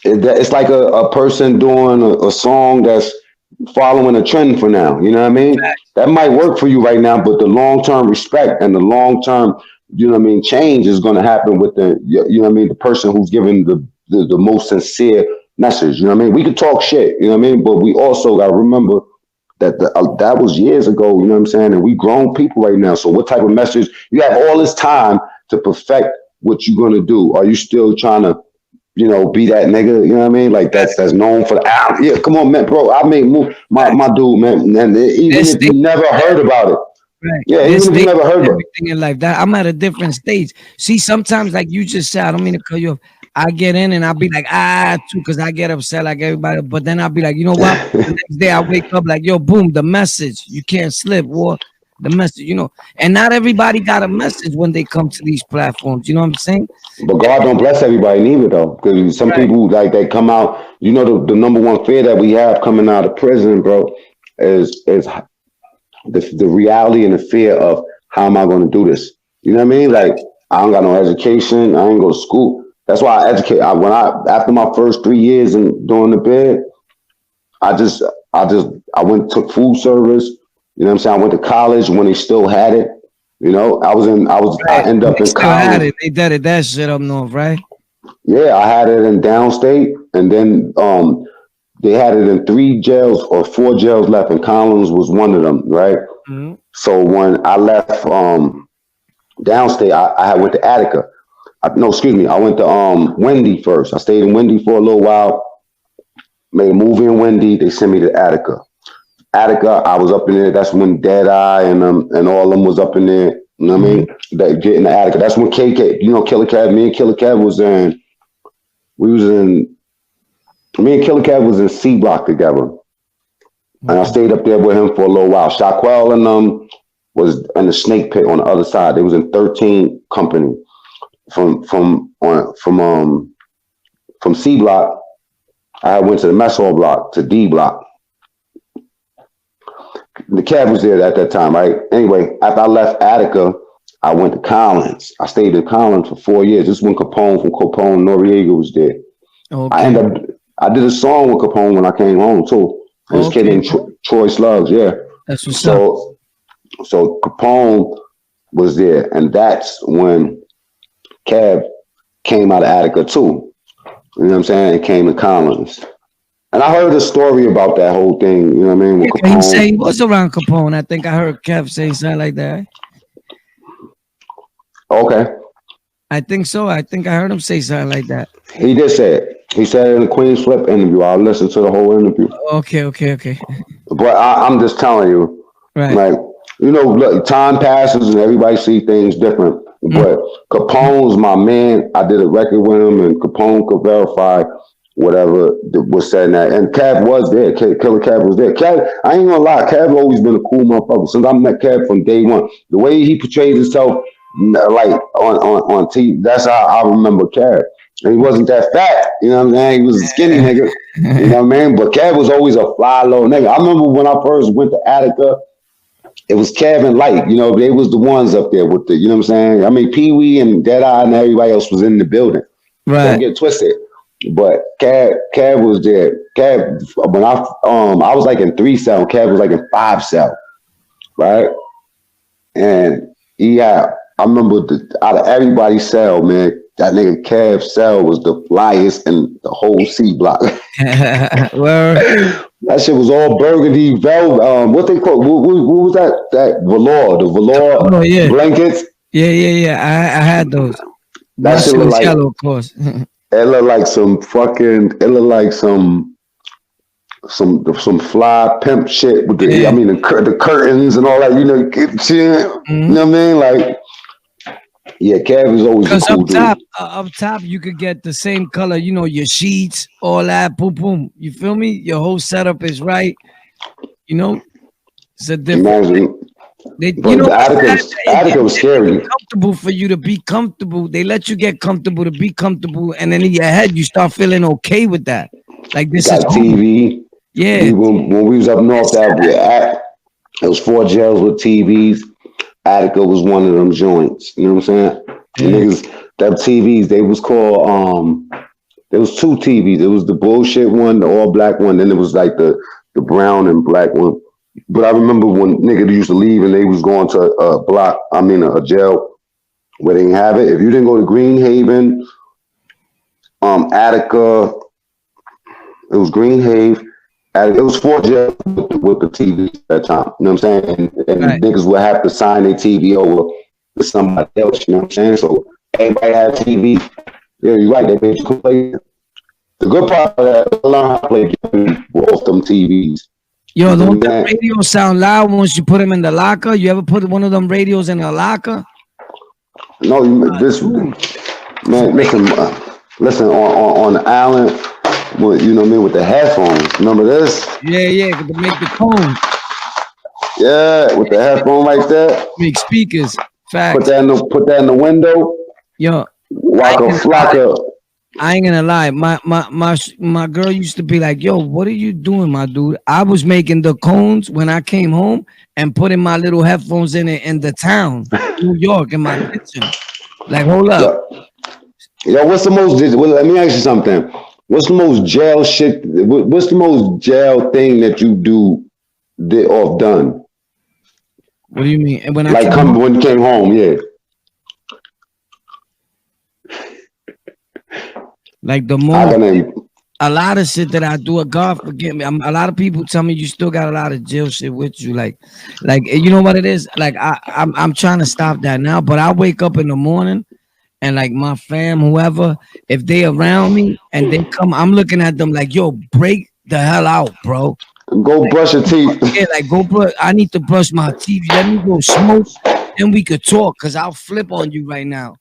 it's like a person doing a song that's following a trend for now. You know what I mean? That might work for you right now, but the long term respect and the long term, you know what I mean, change is going to happen with you know what I mean, the person who's giving the most sincere message. You know what I mean? We could talk shit, you know what I mean, but we also got to remember that that was years ago. You know what I'm saying? And we grown people right now. So what type of message? You have all this time to perfect what you're going to do. Are you still trying to, you know, be that nigga, you know what I mean? Like that's known for the yeah, come on, man, bro. I made move my dude, man. And even if you never heard about it. Right. Yeah, even if you never heard about everything in life. That I'm at a different stage. See, sometimes like you just said, I don't mean to cut you off. I get in and I'll be like, too, because I get upset like everybody. But then I'll be like, you know what? The next day I wake up like, yo, boom, the message. You can't slip, war. The message, you know. And not everybody got a message when they come to these platforms. You know what I'm saying? But God don't bless everybody neither though. Because some people like they come out, you know, the number one fear that we have coming out of prison, bro, is the reality and the fear of how am I going to do this? You know what I mean? Like I don't got no education. I ain't go to school. That's why I educate. After my first 3 years in doing the bid, I went took food service. You know what I'm saying? I went to college when they still had it. You know, I ended up in college. They did that shit up north, right? Yeah, I had it in downstate, and then they had it in 3 jails or 4 jails left, and Collins was one of them, right? Mm-hmm. So when I left downstate, I went to Attica. I went to Wendy first. I stayed in Wendy for a little while, made a movie in Wendy. They sent me to Attica. I was up in there. That's when Dead Eye and all of them was up in there. You know what I mean? That getting to Attica. That's when KK, you know, Killer Kev. Me and Killer Kev was in. Me and Killer Kev was in C Block together, and I stayed up there with him for a little while. Shaquell and was in the Snake Pit on the other side. They was in 13 Company from C Block. I went to the mess hall block to D Block. The Kev was there at that time, right? Anyway, after I left Attica, I went to Collins. I stayed in Collins for 4 years. This is when Capone from Capone Noriega was there. Okay. I did a song with Capone when I came home too. This kid named Troy Slugs, yeah. That's what's up. So Capone was there, and that's when Kev came out of Attica too. You know what I'm saying? And came to Collins. And I heard a story about that whole thing, you know what I mean? With Capone. He said he was around Capone. I think I heard Kev say something like that. Okay. I think so. I think I heard him say something like that. He did say it. He said it in the Queen's Flip interview. I listened to the whole interview. Okay. But I'm just telling you, right? Like, you know, look, time passes and everybody see things different. But Capone's my man. I did a record with him, and Capone could verify whatever was said in that. And Kev was there. Killer Kev was there. Kev, I ain't gonna lie, Kev always been a cool motherfucker. Since I met Kev from day one, the way he portrayed himself, like on TV, that's how I remember Kev. And he wasn't that fat, you know what I'm saying? He was a skinny nigga, you know what I mean? But Kev was always a fly low nigga. I remember when I first went to Attica, it was Kev and Light, you know, they was the ones up there with the, you know what I'm saying? I mean, Pee Wee and Deadeye and everybody else was in the building. Right. Don't get twisted. But Kev was there. Kev, when I was like in 3 cell, Kev was like in 5 cell, right? And I remember out of everybody's cell, man, that nigga Kev cell was the flyest in the whole C Block. That shit was all burgundy velvet. What they call? What was that? That velour, the velour blankets. Yeah. I had those. That shit was like yellow, of course. It looked like some fucking. It looked like some fly pimp shit with the. I mean the curtains and all that. You know, shit. You know what I mean? Like. Yeah, Kev is always a cool dude. Up top, you could get the same color, you know, your sheets, all that, boom, boom. You feel me? Your whole setup is right. You know, it's a different. Attica was scary. Comfortable for you to be comfortable. They let you get comfortable to be comfortable, and then in your head, you start feeling okay with that. Like this is TV. Yeah. When we was up north, it was 4 jails with TVs. Attica was one of them joints. You know what I'm saying? Niggas, that TVs, they was called There was two TVs. It was the bullshit one, the all black one. Then it was like the brown and black one. But I remember when niggas used to leave and they was going to a jail where they didn't have it. If you didn't go to Greenhaven, Attica, it was Greenhaven. It was 4 jails with the TV at that time. You know what I'm saying? And right. Niggas would have to sign their TV over to somebody else. You know what I'm saying? So everybody had a TV. Yeah, you're right. They made you play. The good part of that, I learned how to play games off them TVs. Yo, don't the radios sound loud once you put them in the locker? You ever put one of them radios in a locker? No, listen, on the island, you know what I mean, with the headphones. Remember this? Yeah, to make the tone. Yeah, with the headphone like that. Make speakers. Facts. Put that in the window. Yo, I ain't gonna lie. My girl used to be like, "Yo, what are you doing, my dude?" I was making the cones when I came home and putting my little headphones in the town, New York, in my kitchen. Like, hold up. Yo, what's the most? Let me ask you something. What's the most jail shit? What's the most jail thing that you done? What do you mean? And when when you came home, yeah. Like the more a lot of shit that I do, God forgive me. A lot of people tell me you still got a lot of jail shit with you. Like you know what it is? Like I'm trying to stop that now, but I wake up in the morning and like my fam, whoever, if they around me and they come, I'm looking at them like, yo, break the hell out, bro. Go brush your teeth. Yeah, like go brush. I need to brush my teeth. Let me go smoke, then we could talk. Cause I'll flip on you right now.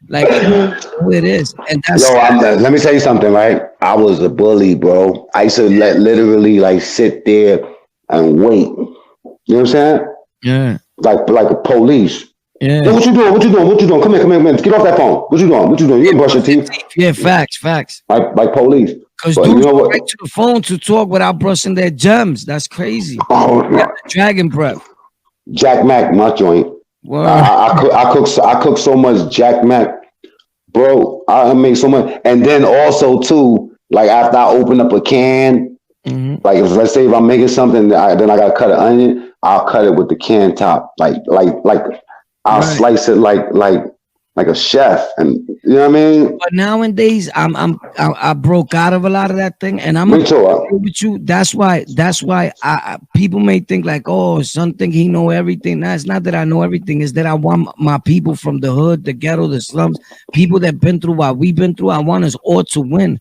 Like who it is, and that's let me tell you something, right? I was a bully, bro. I used to literally like sit there and wait. You know what I'm saying? Yeah. Like a police. Yeah. Yo, what you doing? Come here. Get off that phone. What you doing? You didn't brush your teeth. Yeah, facts. Like police. Because dudes go right to the phone to talk without brushing their gems. That's crazy. Oh, dragon breath. Jack Mac, my joint. I cook so much Jack Mac, bro. I make so much, and then also too, like after I open up a can, like let's say if I'm making something, then I gotta cut an onion. I'll cut it with the can top, like I'll slice it like a chef, and you know what I mean. But nowadays, I broke out of a lot of that thing, and I'm with you. That's why people may think like, oh, something he know everything. Nah, it's not that I know everything. It's that I want my people from the hood, the ghetto, the slums, people that been through what we've been through. I want us all to win.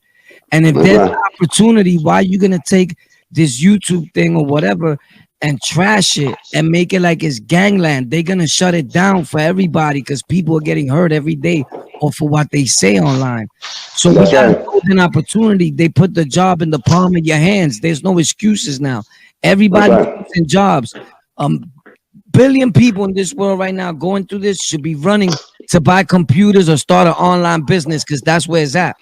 And if there's an opportunity, why are you gonna take this YouTube thing or whatever and trash it and make it like it's gangland? They're gonna shut it down for everybody because people are getting hurt every day or for what they say online. So we got a golden opportunity. They put the job in the palm of your hands. There's no excuses now. Everybody's in jobs. Billion people in this world right now going through this should be running to buy computers or start an online business because that's where it's at.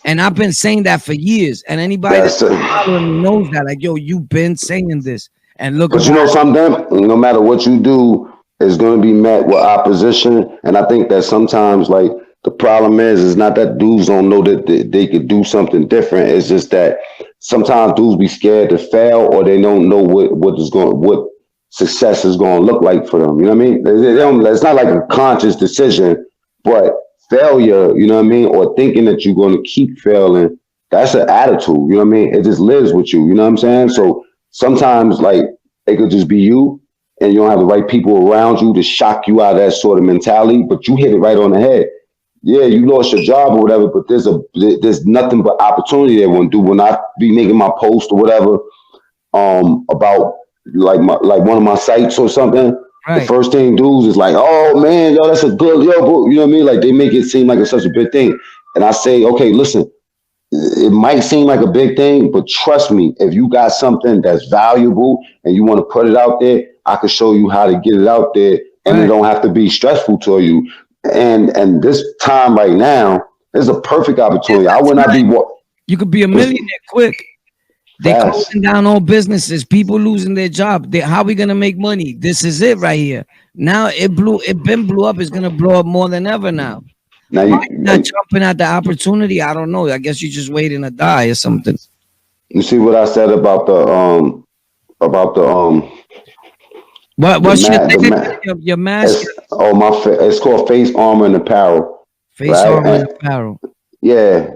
And I've been saying that for years. And anybody that's following me knows that. Like, yo, you've been saying this. And look, but you know something, no matter what you do, it's going to be met with opposition. And I think that sometimes, like, the problem is not that dudes don't know that they could do something different. It's just that sometimes dudes be scared to fail, or they don't know what success is going to look like for them. You know what I mean? It's not like a conscious decision, but failure, you know what I mean, or thinking that you're going to keep failing, that's an attitude. You know what I mean? It just lives with you. You know what I'm saying? So sometimes, like, it could just be you, and you don't have the right people around you to shock you out of that sort of mentality, but you hit it right on the head. Yeah, you lost your job or whatever, but there's nothing but opportunity that one do. When I be making my post or whatever, about like one of my sites or something, the first thing dudes is like, oh man, yo, that's a good, yo, bro. You know what I mean? Like, they make it seem like it's such a big thing. And I say, okay, listen, it might seem like a big thing, but trust me, if you got something that's valuable and you want to put it out there, I can show you how to get it out there, and it don't have to be stressful to you. And this time right now is a perfect opportunity. I would not be what you could be a millionaire quick. They're closing down all businesses, people losing their job. How are we gonna make money? This is it right here. Now it blew up. It's gonna blow up more than ever now. Now you not jumping at the opportunity. I don't know. I guess you're just waiting to die or something. You see what I said about the what's your mask? It's called Face Armor and Apparel. Face Armor and Apparel. Yeah,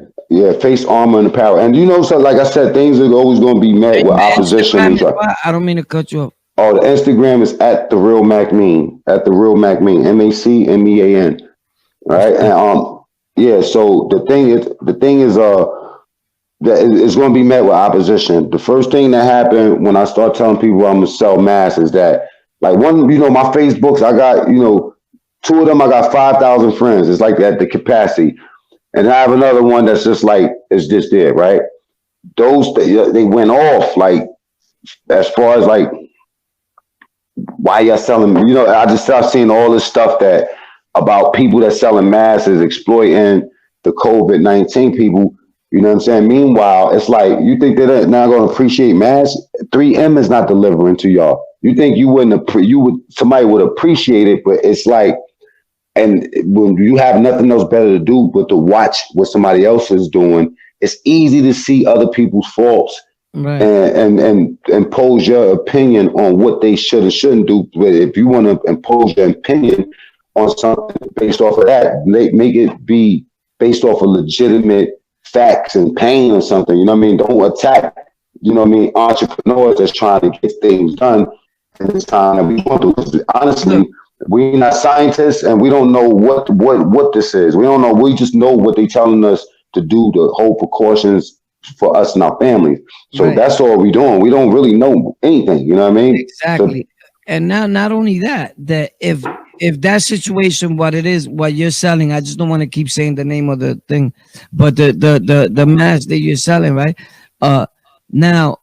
Face Armor and Apparel. And so like I said, things are always going to be met with opposition. I don't mean to cut you off. Oh, the Instagram is at the real Mac Mean, MacMean, MacMean. Right, and so the thing is that it's going to be met with opposition. The first thing that happened when I start telling people I'm gonna sell masks is that, like, one, my Facebooks, I got, 2 of them, I got 5,000 friends. It's like at the capacity. And I have another one that's just like, it's just there, right? Those, they went off, like, as far as like, why y'all selling, I just start seeing all this stuff that about people that selling masks is exploiting the COVID-19 people. You know what I'm saying? Meanwhile, it's like, you think they're not going to appreciate masks? 3M is not delivering to y'all. You think somebody would appreciate it, but it's like, and when you have nothing else better to do but to watch what somebody else is doing, it's easy to see other people's faults, right, and impose your opinion on what they should and shouldn't do. But if you want to impose your opinion on something based off of that, make it be based off of legitimate facts and pain or something. You know what I mean? Don't attack, entrepreneurs that's trying to get things done in this time that we want to. Honestly, we're not scientists and we don't know what this is. We don't know. We just know what they're telling us to do, to hold precautions for us and our families. So that's all we're doing. We don't really know anything. You know what I mean? Exactly. So, and now, not only that if that situation, what it is, what you're selling, I just don't want to keep saying the name of the thing, but the mask that you're selling, right? Now,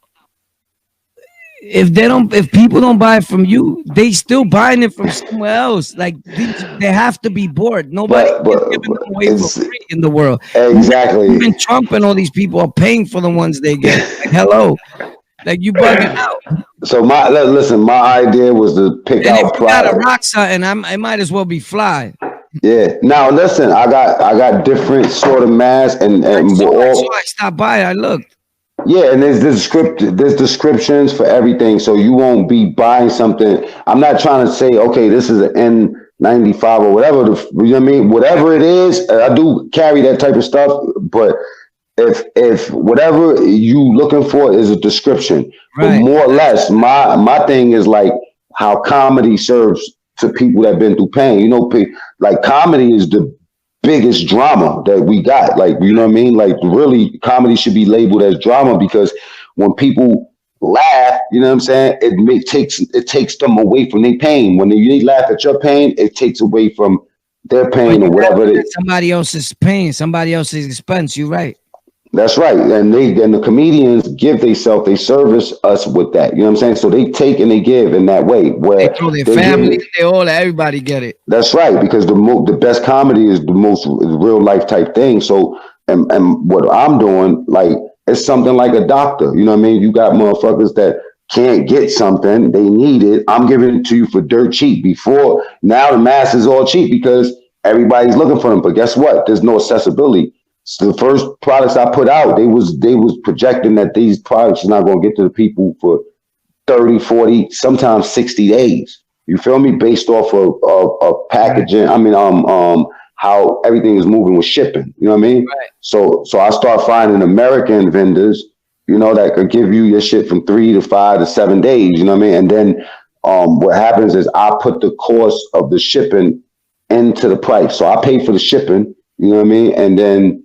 if people don't buy it from you, they still buying it from somewhere else. Like they have to be bored. Nobody is giving them away for free in the world. Exactly. Even Trump and all these people are paying for the ones they get. Like, hello. Like, you bugging out. So my idea was to pick out if you got a rock something, I might as well be fly. Yeah. Now listen, I got different sort of masks and I stopped by. I looked. Yeah, and there's descriptions for everything, so you won't be buying something. I'm not trying to say, okay, this is an N95 or whatever. You know what I mean? Whatever it is, I do carry that type of stuff, but if whatever you looking for is a description, but more or less, my thing is like how comedy serves to people that have been through pain. Like comedy is the biggest drama that we got. Like, you know what I mean? Like, really, comedy should be labeled as drama, because when people laugh, you know what I'm saying, it takes them away from their pain. When they laugh at your pain, it takes away from their pain or whatever it is. Somebody else's pain, somebody else's expense. You're right. That's right. And the comedians give they service us with that. You know what I'm saying? So they take and they give in that way. Where they throw their family, everybody get it. That's right, because the best comedy is the most real life type thing. So and what I'm doing, like, it's something like a doctor. You know what I mean? You got motherfuckers that can't get something, they need it. I'm giving it to you for dirt cheap. Before, now the mass is all cheap because everybody's looking for them. But guess what? There's no accessibility. So the first products I put out, they was projecting that these products are not going to get to the people for 30, 40, sometimes 60 days. You feel me? Based off of packaging. I mean, how everything is moving with shipping. You know what I mean? Right. So I start finding American vendors, that could give you your shit from 3 to 5 to 7 days. You know what I mean? And then what happens is I put the cost of the shipping into the price. So I pay for the shipping. You know what I mean? And then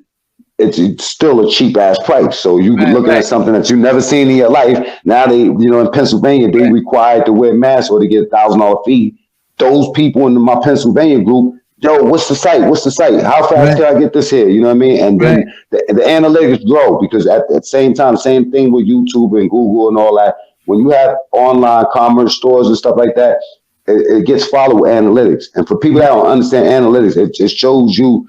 it's still a cheap ass price. So you looking at something that you've never seen in your life. Now they, in Pennsylvania, they required to wear masks or to get $1,000 fee. Those people in my Pennsylvania group, yo, what's the site? How fast can I get this here? You know what I mean? And then the analytics grow, because at the same time, same thing with YouTube and Google and all that. When you have online commerce stores and stuff like that, it gets followed with analytics. And for people that don't understand analytics, it shows you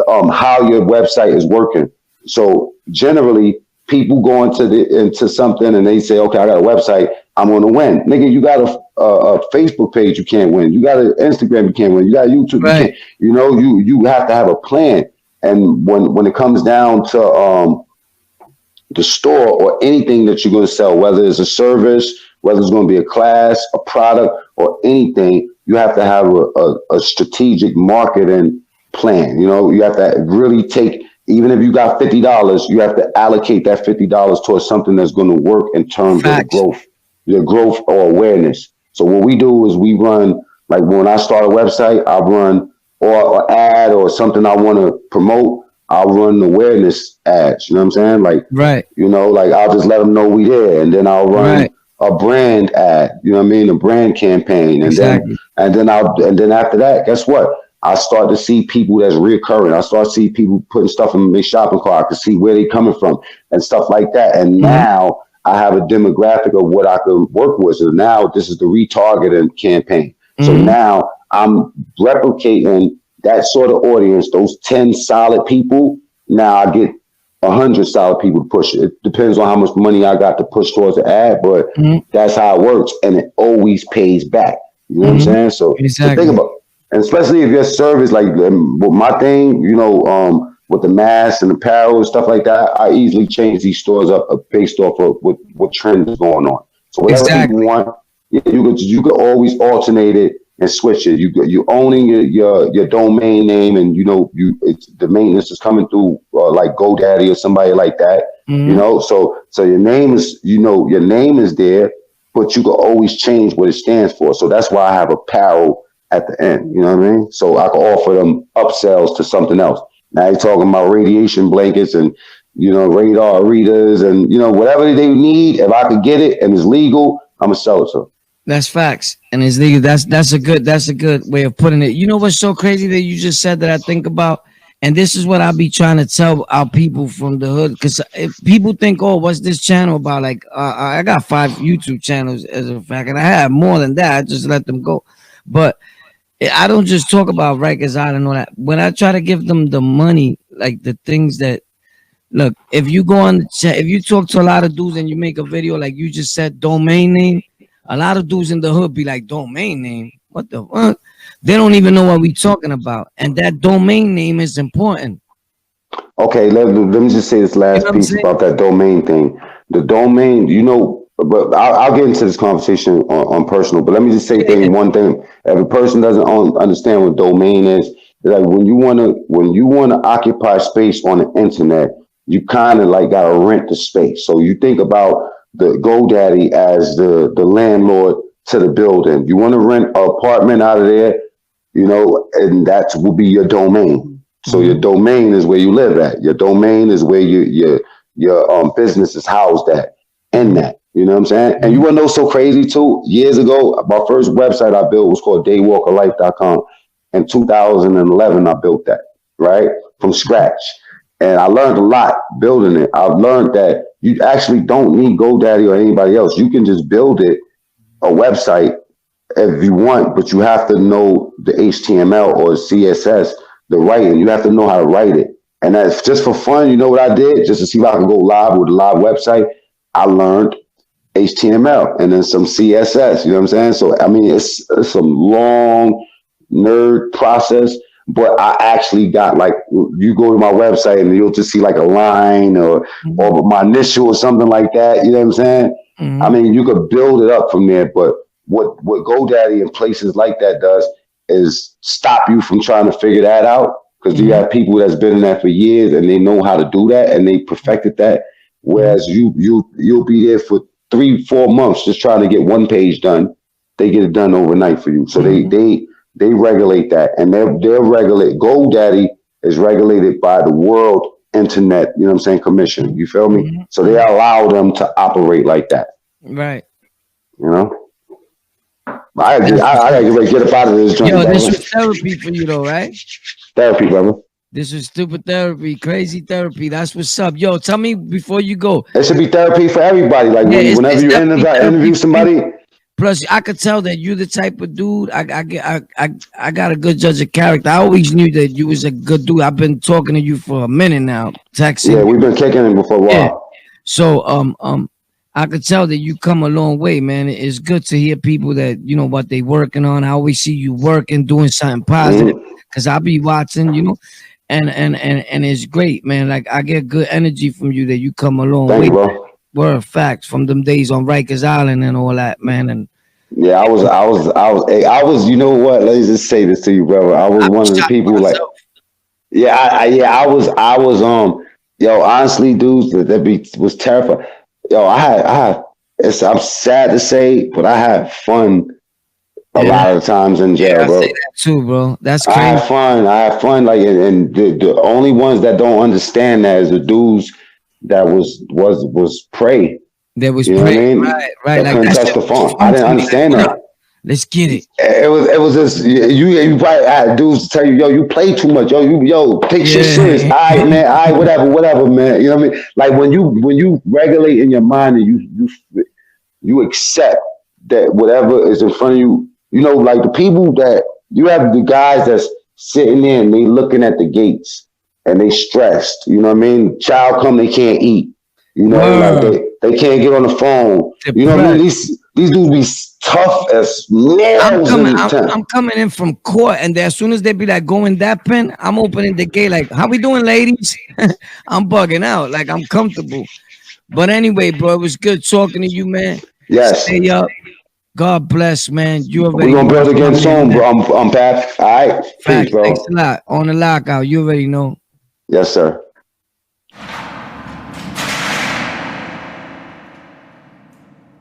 how your website is working. So generally, people go into something and they say, okay, I got a website. I'm gonna win. Nigga, you got a Facebook page, you can't win. You got an Instagram, you can't win. You got YouTube, you can't. You know, you have to have a plan. And when it comes down to the store or anything that you're going to sell, whether it's a service, whether it's going to be a class, a product, or anything, you have to have a strategic marketing plan. You know, you have to really take, even if you got $50, you have to allocate that $50 towards something that's going to work in terms of your growth or awareness. So what we do is we run, like when I start a website, I run or ad or something I want to promote. I'll run awareness ads, you know what I'm saying? Like, you know, like I'll just let them know we there, and then I'll run a brand ad, you know what I mean? A brand campaign. And then after that, guess what? I start to see people that's reoccurring. I start to see people putting stuff in their shopping cart. I can see where they coming from and stuff like that. And now I have a demographic of what I can work with. So now this is the retargeting campaign. So now I'm replicating that sort of audience, those 10 solid people. Now I get 100 solid people to push it. It depends on how much money I got to push towards the ad, but that's how it works. And it always pays back. You know what I'm saying? So, so think about it. And especially if your service, like with my thing, you know, with the masks and apparel and stuff like that, I easily change these stores up based off of what trend is going on. So whatever people want, you could always alternate it and switch it. You owning your domain name, and you know the maintenance is coming through like GoDaddy or somebody like that. You know, so your name is, you know, your name is there, but you can always change what it stands for. So that's why I have apparel at the end. You know what I mean? So I can offer them upsells to something else. Now you're talking about radiation blankets and, you know, radar readers and, you know, whatever they need. If I could get it and it's legal, I'm gonna sell it to them. That's facts, and it's legal. That's a good way of putting it. You know what's so crazy that you just said that I think about, and this is what I'll be trying to tell our people from the hood, because if people think, oh, what's this channel about? Like, I got 5 YouTube channels as a fact, and I have more than that. I just let them go, but I don't just talk about records out and all that. When I try to give them the money, like the things that, look, if you go on the chat, if you talk to a lot of dudes and you make a video like you just said, domain name. A lot of dudes in the hood be like, domain name? What the fuck? They don't even know what we talking about. And that domain name is important. Okay, let me just say this last piece about that domain thing. The domain, you know, but I'll get into this conversation on personal, but let me just say one thing. If a person doesn't understand what domain is, like when you wanna occupy space on the internet, you kind of like gotta rent the space. So you think about the GoDaddy as the landlord to the building. You want to rent an apartment out of there, you know, and that will be your domain. So your domain is where you live at. Your domain is where your business is housed at. In that, you know what I'm saying? And you want to know so crazy too? Years ago, my first website I built was called daywalkerlife.com. In 2011, I built that, right? From scratch. And I learned a lot building it. I've learned that you actually don't need GoDaddy or anybody else. You can just build it, a website, if you want, but you have to know the HTML or CSS, the writing. You have to know how to write it. And that's just for fun. You know what I did? Just to see if I can go live with a live website, I learned HTML and then some CSS. You know what I'm saying? So, I mean, it's some long nerd process. But I actually got, like, you go to my website and you'll just see like a line or my initial or something like that. You know what I'm saying? I mean, you could build it up from there. But what GoDaddy and places like that does is stop you from trying to figure that out, because you have people that's been in that for years and they know how to do that and they perfected that. Whereas you'll be there for 3-4 months just trying to get one page done. They get it done overnight for you. So they regulate that, and they're regulate. GoDaddy is regulated by the World Internet, you know what I'm saying, Commission. You feel me? So they allow them to operate like that. Right. You know? I gotta get up out of this joint. Yo, this was therapy for you though, right? Therapy, brother. This was stupid therapy, crazy therapy. That's what's up. Yo, tell me before you go. It should be therapy for everybody. Like whenever you interview somebody. Plus, I could tell that you're the type of dude. I got a good judge of character. I always knew that you was a good dude. I've been talking to you for a minute now, texting. Yeah, we've been kicking it before a while. Yeah. So I could tell that you come a long way, man. It's good to hear people that you know what they working on. I always see you working, doing something positive, because I be watching, you know, and it's great, man. Like I get good energy from you that you come a long Thank way. you, bro. Word facts from them days on Rikers Island and all that, man. And Yeah, I was. You know what? Let me just say this to you, brother. I was I one was of the shocked people like, myself. yeah, I was. Yo, honestly, dudes, was terrified. Yo, I had. I'm sad to say, but I had fun a Yeah, lot of the times in yeah, jail, I say bro. that too, bro. That's I crazy. had fun. I had fun. Like, and the only ones that don't understand that is the dudes that was prey. There was You know what I prey, mean? right, right. That Like couldn't that touch shit the was phone. I fun didn't to me. Like, understand what that. up? Let's get it. It was just you probably had dudes tell you, yo, you play too much, yo, take shit serious. All Yeah, right, man, all right, whatever, man. You know what I mean? Like when you regulate in your mind and you accept that whatever is in front of you, you know, like the people that you have the guys that's sitting there and they looking at the gates and they stressed, you know what I mean? Child come, they can't eat. You know, like word. they can't get on the phone. You know what I mean? Depressed. These dudes be tough as nails in time. I'm coming in from court, and then as soon as they be like, go in that pen, I'm opening the gate. Like, how we doing, ladies? I'm bugging out. Like, I'm comfortable. But anyway, bro, it was good talking to you, man. Yes. Stay up. God bless, man. You We're already gonna know build that's my again man, soon, man. bro. I'm Pat. All right. Peace, Facts. Thanks bro. a lot. On the lockout. You already know. Yes, sir.